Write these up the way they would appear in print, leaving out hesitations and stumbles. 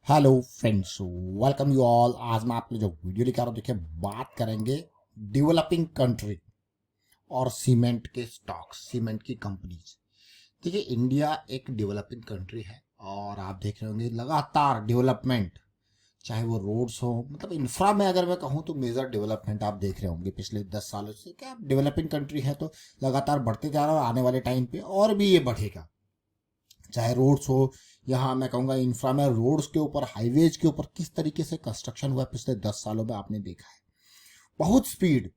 Hello friends, welcome you all. आज मैं आपके जो वीडियो लेकर आ रहा हूँ, देखिए बात करेंगे डेवलपिंग कंट्री और सीमेंट के स्टॉक्स, सीमेंट की कंपनीज। देखिए इंडिया एक डेवलपिंग कंट्री है और आप देख रहे होंगे लगातार डेवलपमेंट, चाहे वो रोड्स हो, मतलब इंफ्रा में अगर मैं कहूँ तो मेजर डेवलपमेंट आप देख रहे होंगे पिछले 10 सालों से। क्या डेवलपिंग कंट्री है तो लगातार बढ़ते जा रहा है और आने वाले टाइम पे और भी ये बढ़ेगा। चाहे रोड्स हो, यहाँ मैं कहूँगा इंफ्रा में रोड्स के ऊपर, हाईवेज के ऊपर किस तरीके से कंस्ट्रक्शन हुआ है पिछले 10 सालों में आपने देखा है। बहुत स्पीड,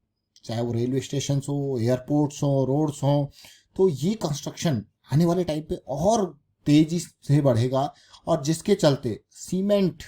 चाहे वो रेलवे स्टेशन हो, एयरपोर्ट्स हो, रोड्स हो, तो ये कंस्ट्रक्शन आने वाले टाइम पे और तेजी से बढ़ेगा। और जिसके चलते सीमेंट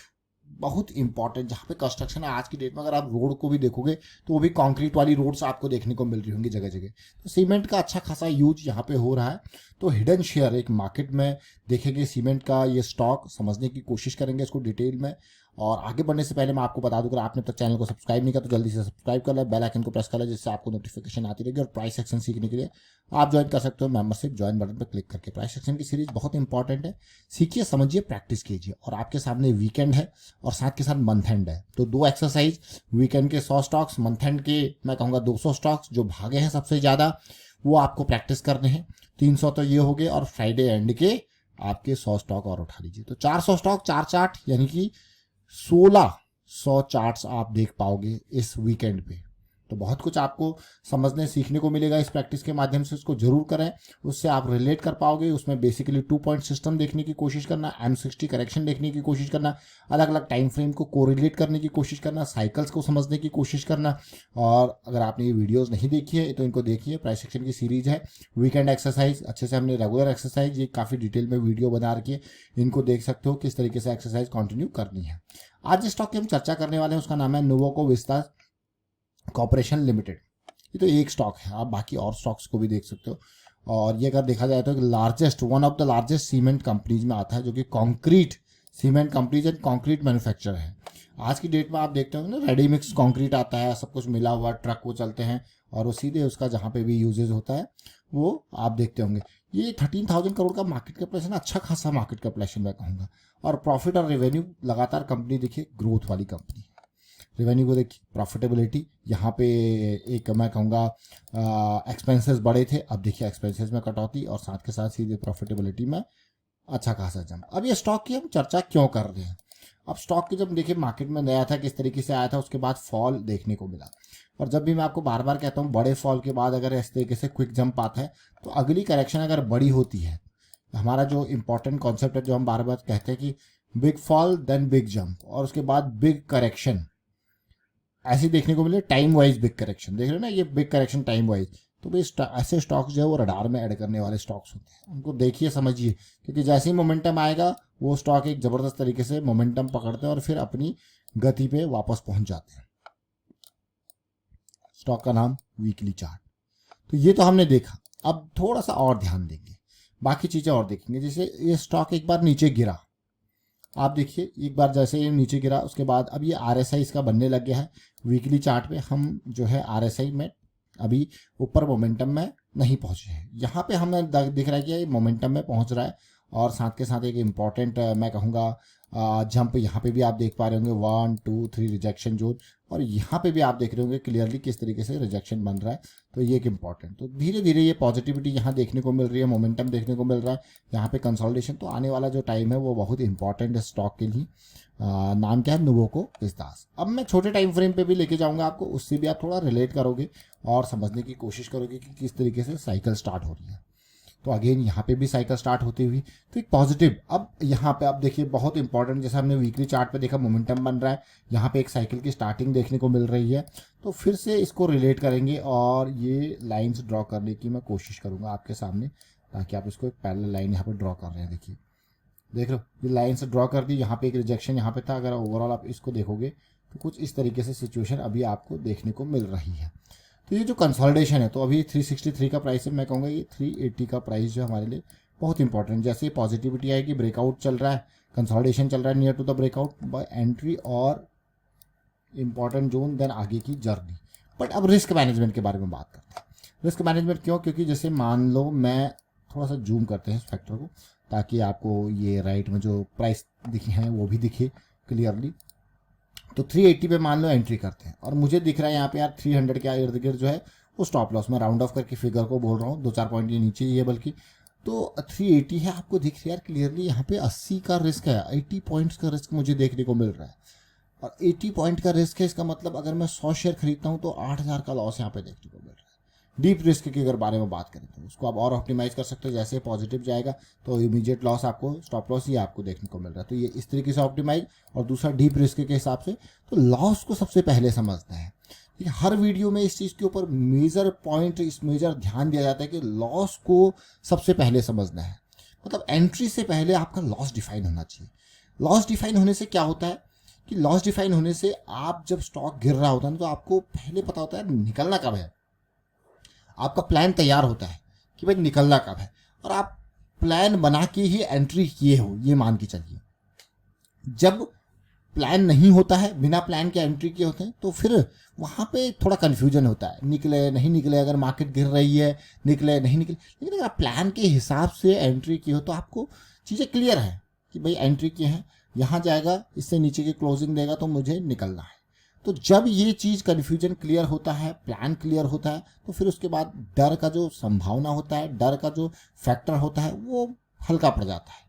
बहुत इंपॉर्टेंट, जहाँ पे कंस्ट्रक्शन है आज की डेट में, अगर आप रोड को भी देखोगे तो वो भी कंक्रीट वाली रोड्स आपको देखने को मिल रही होंगी जगह जगह। तो सीमेंट का अच्छा खासा यूज यहाँ पे हो रहा है। तो हिडन शेयर एक मार्केट में देखेंगे सीमेंट का, ये स्टॉक समझने की कोशिश करेंगे इसको डिटेल में। और आगे बढ़ने से पहले मैं आपको बता दूं, अगर आपने तक चैनल को सब्सक्राइब नहीं किया तो जल्दी से सब्सक्राइब कर ले, बेल आइकन को प्रेस कर ले, जिससे आपको नोटिफिकेशन आती रहेगी। और प्राइस सेक्शन सीखने के लिए आप ज्वाइन कर सकते हो मेंबरशिप ज्वाइन बटन पर क्लिक करके। प्राइस सेक्शन की सीरीज बहुत इंपॉर्टेंट है, सीखिए, समझिए, प्रैक्टिस कीजिए। और आपके सामने वीकेंड है और साथ के साथ मंथ एंड है, तो दो एक्सरसाइज, वीकेंड के 100 स्टॉक्स, मंथ एंड के मैं कहूँगा 200 स्टॉक्स जो भागे हैं सबसे ज़्यादा, वो आपको प्रैक्टिस करने हैं। 300 तो ये हो गए, और फ्राइडे एंड के आपके 100 स्टॉक और उठा लीजिए, तो 400 स्टॉक, 4 चार्ट, यानी कि 1600 चार्ट्स आप देख पाओगे इस वीकेंड पे। तो बहुत कुछ आपको समझने सीखने को मिलेगा इस प्रैक्टिस के माध्यम से। इसको जरूर करें, उससे आप रिलेट कर पाओगे। उसमें बेसिकली 2 पॉइंट सिस्टम देखने की कोशिश करना, M60 करेक्शन देखने की कोशिश करना, अलग अलग टाइम फ्रेम को कोरिलेट करने की कोशिश करना, साइकिल्स को समझने की कोशिश करना। और अगर आपने ये वीडियोस नहीं देखी है तो इनको देखिए, प्राइस सेक्शन की सीरीज है, वीकेंड एक्सरसाइज अच्छे से हमने रेगुलर एक्सरसाइज, ये काफ़ी डिटेल में वीडियो बना रखी है, इनको देख सकते हो किस तरीके से एक्सरसाइज कंटिन्यू करनी है। आज जिस स्टॉक की हम चर्चा करने वाले हैं उसका नाम है नुवोको विस्तास कॉर्पोरेशन लिमिटेड। ये तो एक स्टॉक है, आप बाकी और स्टॉक्स को भी देख सकते हो। और ये अगर देखा जाए तो largest, one of the largest cement companies में आता है, जो कि concrete cement companies and concrete manufacture है। आज की डेट में आप देखते हो ना, रेडी मिक्स कॉन्क्रीट आता है, सब कुछ मिला हुआ, ट्रक वो चलते हैं और वो सीधे उसका जहाँ पे भी यूजेज होता है वो आप देखते होंगे। ये 13,000 करोड़ का मार्केट कैपिटलाइजेशन, अच्छा खासा मार्केट कैपिटलाइजेशन मैं कहूँगा। और प्रॉफिट और रेवेन्यू लगातार कंपनी देखिए ग्रोथ वाली कंपनी है। रेवेन्यू को देखिए, प्रॉफिटेबिलिटी यहाँ पे एक मैं कहूँगा एक्सपेंसेस बड़े थे, अब देखिए एक्सपेंसेस में कटौती और साथ के साथ सीधे प्रॉफिटेबिलिटी में अच्छा खासा जंप। अब ये स्टॉक की हम चर्चा क्यों कर रहे हैं? अब स्टॉक की जब देखिए मार्केट में नया था, किस तरीके से आया था, उसके बाद फॉल देखने को मिला। और जब भी मैं आपको बार बार कहता हूँ, बड़े फॉल के बाद अगर इस तरीके से क्विक जंप आता है तो अगली करेक्शन अगर बड़ी होती है, हमारा जो इंपॉर्टेंट कॉन्सेप्ट है जो हम बार बार कहते हैं कि big fall then big jump और उसके बाद बिग करेक्शन, ऐसे देखने को मिले। टाइम वाइज बिग करेक्शन देख रहे हो ना, ये बिग करेक्शन टाइम वाइज। तो भाई ऐसे स्टॉक्स जो है वो रडार में ऐड करने वाले स्टॉक्स होते हैं, उनको देखिए समझिए, क्योंकि जैसे ही मोमेंटम आएगा वो स्टॉक एक जबरदस्त तरीके से मोमेंटम पकड़ते हैं और फिर अपनी गति पे वापस पहुंच जाते हैं। स्टॉक का नाम वीकली चार्ट। तो ये तो हमने देखा, अब थोड़ा सा और ध्यान देंगे, बाकी चीजें और देखेंगे। जैसे ये स्टॉक एक बार नीचे गिरा, आप देखिए एक बार जैसे ये नीचे गिरा, उसके बाद अब ये RSI इसका बनने लग गया है। वीकली चार्ट पे हम जो है RSI में अभी ऊपर मोमेंटम में नहीं पहुंचे हैं, यहाँ पे हमें दिख रहा है कि ये मोमेंटम में पहुंच रहा है। और साथ के साथ एक इम्पॉर्टेंट मैं कहूँगा जंप यहाँ पे भी आप देख पा रहे होंगे, 1 2 3 रिजेक्शन जोन, और यहाँ पे भी आप देख रहे होंगे क्लियरली किस तरीके से रिजेक्शन बन रहा है। तो ये एक इम्पॉर्टेंट, तो धीरे धीरे ये पॉजिटिविटी यहाँ देखने को मिल रही है, मोमेंटम देखने को मिल रहा है, यहाँ पे कंसोलिडेशन। तो आने वाला जो टाइम है वो बहुत इंपॉर्टेंट है स्टॉक के लिए। नाम क्या है? Nuvoco Vistas. अब मैं छोटे टाइम फ्रेम पे भी लेके जाऊंगा आपको, उससे भी आप थोड़ा रिलेट करोगे और समझने की कोशिश करोगे कि किस तरीके से साइकिल स्टार्ट हो रही है। तो अगेन यहाँ पे भी साइकिल स्टार्ट होती हुई, तो एक पॉजिटिव। अब यहाँ पे आप देखिए बहुत इंपॉर्टेंट, जैसे हमने वीकली चार्ट पे देखा मोमेंटम बन रहा है, यहाँ पे एक साइकिल की स्टार्टिंग देखने को मिल रही है। तो फिर से इसको रिलेट करेंगे और ये लाइंस ड्रॉ करने की मैं कोशिश करूँगा आपके सामने, ताकि आप इसको एक पैरेलल लाइन यहाँ पे ड्रॉ कर रहे हैं। देखिए, देख लो, ये लाइन से ड्रॉ कर दी, यहाँ पे एक रिजेक्शन यहाँ पे था। अगर ओवरऑल आप इसको देखोगे तो कुछ इस तरीके से सिचुएशन अभी आपको देखने को मिल रही है। तो ये जो कंसोलिडेशन है, तो अभी 363 का प्राइस है, मैं कहूँगा ये 380 का प्राइस जो हमारे लिए बहुत इंपॉर्टेंट। जैसे पॉजिटिविटी आएगी, ब्रेकआउट चल रहा है, कंसोलिडेशन चल रहा है near to the breakout buy entry और इंपॉर्टेंट जोन, देन आगे की जर्नी। बट अब रिस्क मैनेजमेंट के बारे में बात करते हैं। रिस्क मैनेजमेंट क्यों? क्योंकि जैसे मान लो मैं थोड़ा सा जूम करते हैं इस फैक्टर को, ताकि आपको ये राइट में जो प्राइस दिखे हैं वो भी दिखे क्लियरली। तो 380 पे मान लो एंट्री करते हैं और मुझे दिख रहा है यहाँ पे यार 300 के इर्द गिर्द जो है वो स्टॉप लॉस, मैं राउंड ऑफ करके फिगर को बोल रहा हूँ, 2-4 पॉइंट ये नीचे ही है बल्कि। तो 380 है, आपको दिख रहा है यार क्लियरली यहाँ पे 80 का रिस्क है, 80 पॉइंट्स का रिस्क मुझे देखने को मिल रहा है। और 80 पॉइंट का रिस्क है, इसका मतलब अगर मैं 100 शेयर खरीदता हूँ तो 8000 का लॉस यहाँ पे देखने को मिल रहा है। डीप रिस्क की अगर बारे में बात करें तो उसको आप और ऑप्टिमाइज कर सकते हो, जैसे पॉजिटिव जाएगा तो इमीडिएट लॉस आपको, स्टॉप लॉस ही आपको देखने को मिल रहा है। तो ये इस तरीके से ऑप्टिमाइज। और दूसरा डीप रिस्क के हिसाब से तो लॉस को सबसे पहले समझना है। ठीक है, हर वीडियो में इस चीज़ के ऊपर मेजर पॉइंट, इस मेजर ध्यान दिया जाता है कि लॉस को सबसे पहले समझना है। मतलब एंट्री से पहले आपका लॉस डिफाइन होना चाहिए। लॉस डिफाइन होने से क्या होता है कि लॉस डिफाइन होने से आप जब स्टॉक गिर रहा होता है तो आपको पहले पता होता है निकलना कब है, आपका प्लान तैयार होता है कि भाई निकलना कब है, और आप प्लान बना के ही एंट्री किए हो, ये मान के चलिए। जब प्लान नहीं होता है, बिना प्लान के एंट्री किए होते हैं, तो फिर वहाँ पे थोड़ा कन्फ्यूजन होता है, निकले नहीं निकले, अगर मार्केट गिर रही है निकले नहीं निकले। लेकिन अगर आप प्लान के हिसाब से एंट्री की हो तो आपको चीज़ें क्लियर है कि भाई एंट्री किए हैं, यहाँ जाएगा, इससे नीचे की क्लोजिंग देगा तो मुझे निकलना है। तो जब ये चीज़ कन्फ्यूजन क्लियर होता है, प्लान क्लियर होता है, तो फिर उसके बाद डर का जो संभावना होता है, डर का जो फैक्टर होता है वो हल्का पड़ जाता है।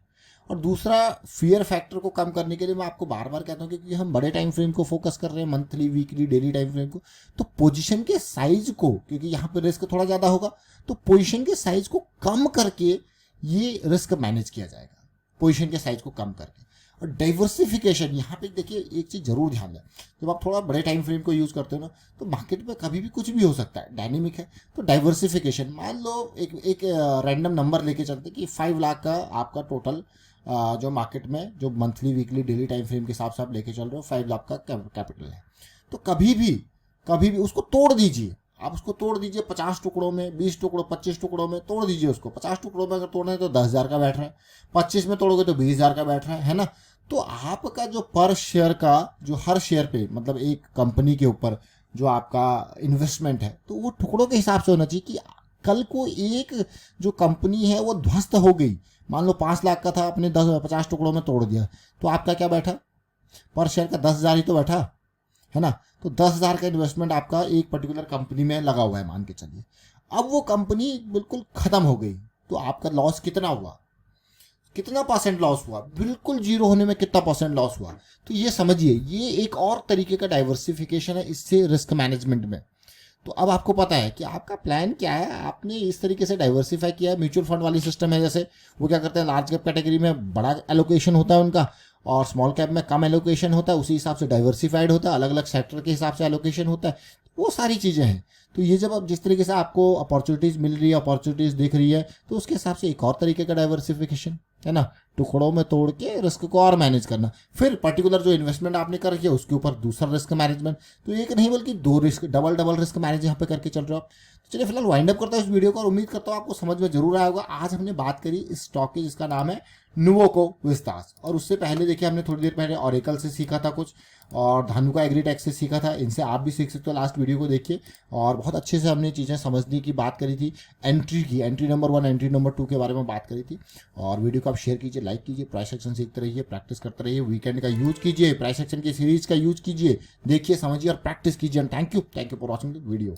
और दूसरा फियर फैक्टर को कम करने के लिए मैं आपको बार बार कहता हूँ कि हम बड़े टाइम फ्रेम को फोकस कर रहे हैं, monthly, weekly, daily time frame को, तो पोजीशन के साइज को, क्योंकि यहाँ पे रिस्क थोड़ा ज़्यादा होगा, तो पोजीशन के साइज को कम करके ये रिस्क मैनेज किया जाएगा, पोजीशन के साइज को कम करके। और डाइवर्सिफिकेशन, यहाँ पे देखिए एक चीज़ जरूर ध्यान दें, जब आप थोड़ा बड़े टाइम फ्रेम को यूज़ करते हो ना, तो मार्केट में कभी भी कुछ भी हो सकता है, डायनेमिक है। तो डाइवर्सिफिकेशन, मान लो एक रैंडम नंबर लेके चलते कि 5 लाख का आपका टोटल जो मार्केट में जो monthly, weekly, daily time frame के हिसाब से आप लेके चल रहे हो 5 लाख का कैपिटल है। तो कभी भी उसको तोड़ दीजिए, आप उसको तोड़ दीजिए 50 टुकड़ों में, 20 टुकड़ों, 25 टुकड़ों में तोड़ दीजिए उसको। 50 टुकड़ों में अगर तोड़ना है तो 10,000 का बैठ रहा है, 25 में तोड़ोगे तो 20,000 का बैठ रहा है ना। तो आपका जो पर शेयर का, जो हर शेयर पे, मतलब एक कंपनी के ऊपर जो आपका इन्वेस्टमेंट है, तो वो टुकड़ों के हिसाब से होना चाहिए कि कल को एक जो कंपनी है वो ध्वस्त हो गई, मान लो 5 लाख का था, आपने 50 टुकड़ों में तोड़ दिया, तो आपका क्या बैठा, पर शेयर का 10,000 ही तो बैठा है ना। तो 10,000 का इन्वेस्टमेंट आपका एक पर्टिकुलर कंपनी में लगा हुआ है मान के चलिए। अब वो कंपनी बिल्कुल खत्म हो गई, तो आपका लॉस कितना हुआ, कितना परसेंट लॉस हुआ, बिल्कुल जीरो होने में कितना परसेंट लॉस हुआ। तो ये समझिए, ये एक और तरीके का डाइवर्सिफिकेशन है इससे रिस्क मैनेजमेंट में। तो अब आपको पता है कि आपका प्लान क्या है, आपने इस तरीके से डाइवर्सिफाई किया है। म्यूचुअल फंड वाली सिस्टम है, जैसे वो क्या करते हैं, लार्ज कैप कैटेगरी में बड़ा एलोकेशन होता है उनका, और स्मॉल कैप में कम एलोकेशन होता है, उसी हिसाब से डाइवर्सिफाइड होता है, अलग अलग सेक्टर के हिसाब से एलोकेशन होता है, वो सारी चीज़ें हैं। तो ये जब अब जिस तरीके से आपको अपॉर्चुनिटीज़ मिल रही है, अपॉर्चुनिटीज़ दिख रही है, तो उसके हिसाब से एक और तरीके का डाइवर्सिफिकेशन है ना, टुकड़ों में तोड़ के रिस्क को और मैनेज करना। फिर पर्टिकुलर जो इन्वेस्टमेंट आपने कर रखी है उसके ऊपर दूसरा रिस्क मैनेजमेंट, तो एक नहीं बल्कि 2 रिस्क, डबल रिस्क मैनेज यहाँ पे करके चल रहे हो आप। तो चलिए फिलहाल वाइंड अप करता हूँ इस वीडियो को, और उम्मीद करता हूँ आपको समझ में जरूर आया होगा। आज हमने बात करी इस स्टॉक की जिसका नाम है नुवोको विस्तास, और उससे पहले देखिए हमने थोड़ी देर पहले ऑरेकल से सीखा था कुछ, और धानुका एग्रीटेक से सीखा था। इनसे आप भी सीख सकते हो, लास्ट वीडियो को देखिए। और बहुत अच्छे से हमने चीज़ें समझने की बात करी थी, एंट्री नंबर 1, एंट्री नंबर 2 के बारे में बात करी थी। और वीडियो को आप शेयर कीजिए, लाइक कीजिए, प्राइस एक्शन सीखते रहिए, प्रैक्टिस करते रहिए, वीकेंड का यूज कीजिए, प्राइस एक्शन की सीरीज का यूज कीजिए, देखिए, समझिए और प्रैक्टिस कीजिए। Thank you for watching the video.